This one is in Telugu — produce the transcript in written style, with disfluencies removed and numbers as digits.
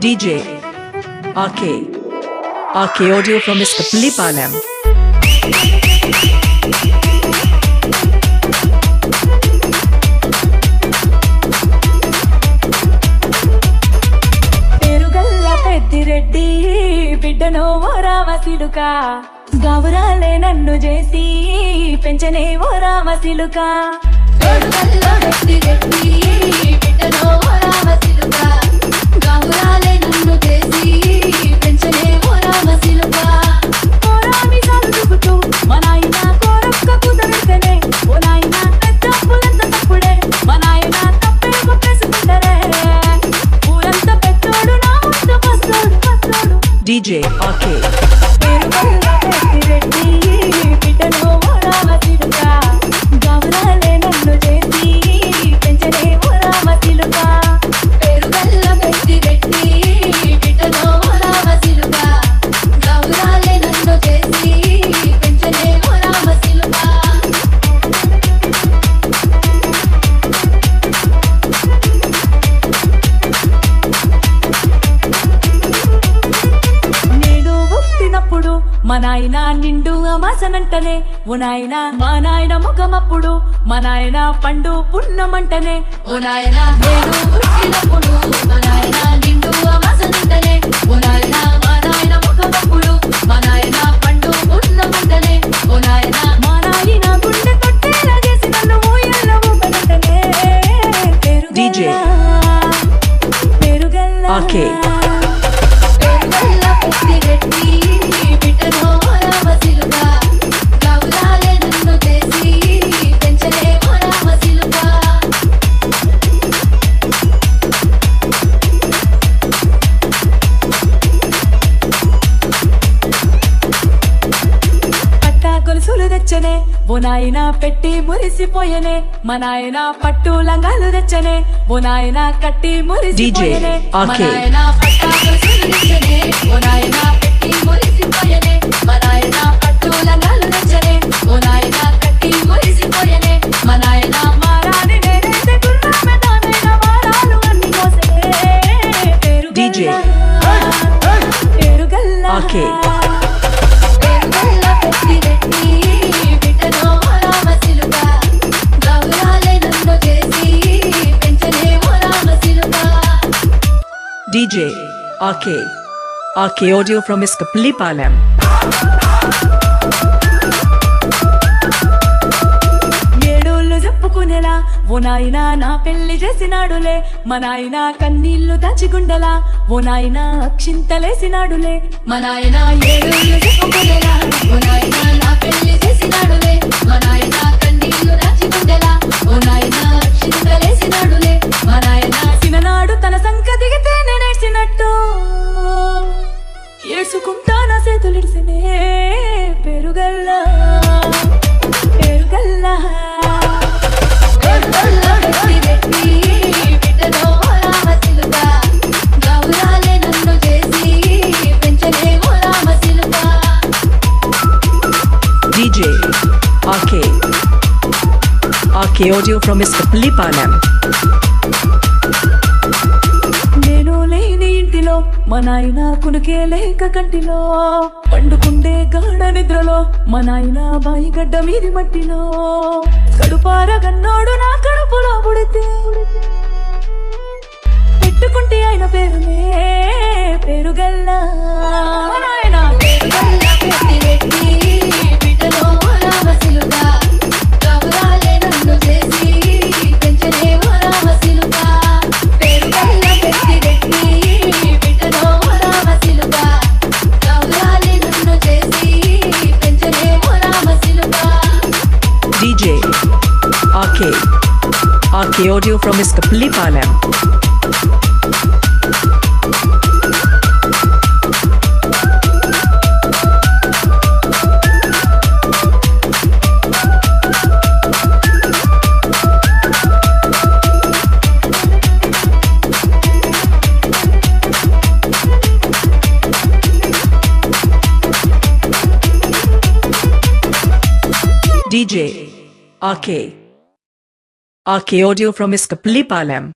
DJ RK audio from Mr. Pullipalam. పెరుగల్ల Peddireddy బిడ్డనో రామసిలుక గౌరాలే నన్ను చేసి పెంచనే ఓ రామసిలుక. పెరుగల్ల పెద్దిరెడ్డి బిడ్డనో రామసిలుక గౌరాలే నన్ను చేసి పెంచనే ఓ రామసిలుక. కోరామి సాలుగుతూ మా నాయన కోరక్క కుదరకనే ఓ నాయన తప్పులంత తప్పుడే మా నాయన తప్పే ఒప్పేసుకుంటారే ఊరంత పెద్దోడు నా ముందు పచ్చోడు DJ RK పెరుగల్ల పెద్దిరెడ్డి బిడ్డనో రామసిలుక గౌరాలే నన్ను చేసి పెంచనే ఓ రామసిలుక. పెరుగల్ల పెద్దిరెడ్డి బిడ్డనో రామసిలుక గౌరాలే నన్ను చేసి పెంచనే ఓ రామసిలుక. నేను పుట్టినప్పుడు మా నాయన నిండు అమాసనంటనే ఓ నాయన మా నాయన ముఖమప్పుడు మా నాయన పండు పున్నమంటనే ఓ నాయన. నేను పుట్టినప్పుడు మా నాయన నిండు అమాసనంటనే ఓ నాయన మా నాయన ముఖమప్పుడు మా నాయన పండు పున్నమంటనే ఓ నాయన. మా నాయన గుండె కొట్టేలా చేసి నన్ను ఊయల్ల ఊపనంటనే DJ పెరుగల్ల RK పెరుగల్ల పెద్దిరెడ్డి బిడ్డనో రామసిలుక గౌరాలే నన్ను చేసి పెంచలే ఓ రామసిలుక. పట్టా గొలుసులు తెచ్చనే ఓ నాయన పెట్టి మురిసిపోయనే మా నాయన పట్టు లంగాలు తెచ్చనే ఓ నాయన కట్టి మురిసిపోయనే మా RK. నాయన పట్టా గొలుసులు తెచ్చనే ఓ నాయన పెట్టి మురిసిపోయనే మా నాయన పట్టు లంగాలు తెచ్చనే ఓ నాయన కట్టి మురిసిపోయనే మా నాయన. మారాని నేనైతే గుర్రమే నాయన మారాలు అన్ని మోసనే DJ పెరుగల్ల RK పెరుగల్ల పెద్దిరెడ్డి బిడ్డనో రామసిలుక గౌరాలే నన్ను చేసి పెంచనే ఓ రామసిలుక. DJ RK audio from Mr. Pullipalam. ఏడోళ్ళు చెప్పుకునేలా ఓ నాయన నా పెళ్లి చేసినాడులే మా నాయన కన్నీళ్లు దాచిగుండలా ఓ నాయన అక్షింతలేసినాడులే మా నాయన. ఏడోళ్ళు చెప్పుకునేలా ఓ నాయన నా పెళ్లి చేసినాడులే మా నాయన కన్నీళ్లు దాచిగుండలా ఓ నాయన అక్షింతలేసినాడులే మా నాయన. చిన్ననాడు తన సంక దిగితే నేనేసినట్టు ఏడ్చుకుంటా నా చేతులిడిసినే పెరుగల్ల పెరుగల్ల పెరుగల్ల పెద్దిరెడ్డి బిడ్డనో రామసిలుక గౌరాలే నన్ను చేసి పెంచలే ఓ రామసిలుక. DJ RK audio from Mr. Pullipalam. నేను లేని ఇంటిలో మా నాయన కునుకే లేక కంటిలో పండుకుండే గాఢ నిద్రలో మా నాయన బాయి గడ్డ మీది మట్టిలో కడుపార గన్నోడు నా కడుపులో పుడితే పెట్టుకుంటే ఆయన పేరునే పెరుగల్ల. మా నాయన పెరుగల్ల పెద్దిరెడ్డి బిడ్డనో రామసిలుక గౌరాలే నన్ను చేసి పెంచనే ఓ రామసిలుక. పెరుగల్ల పెద్దిరెడ్డి బిడ్డనో రామసిలుక గౌరాలే నన్ను చేసి పెంచనే ఓ రామసిలుక. DJ RK audio from Mr. Pullipalam. DJ RK audio from Mr. Pullipalam.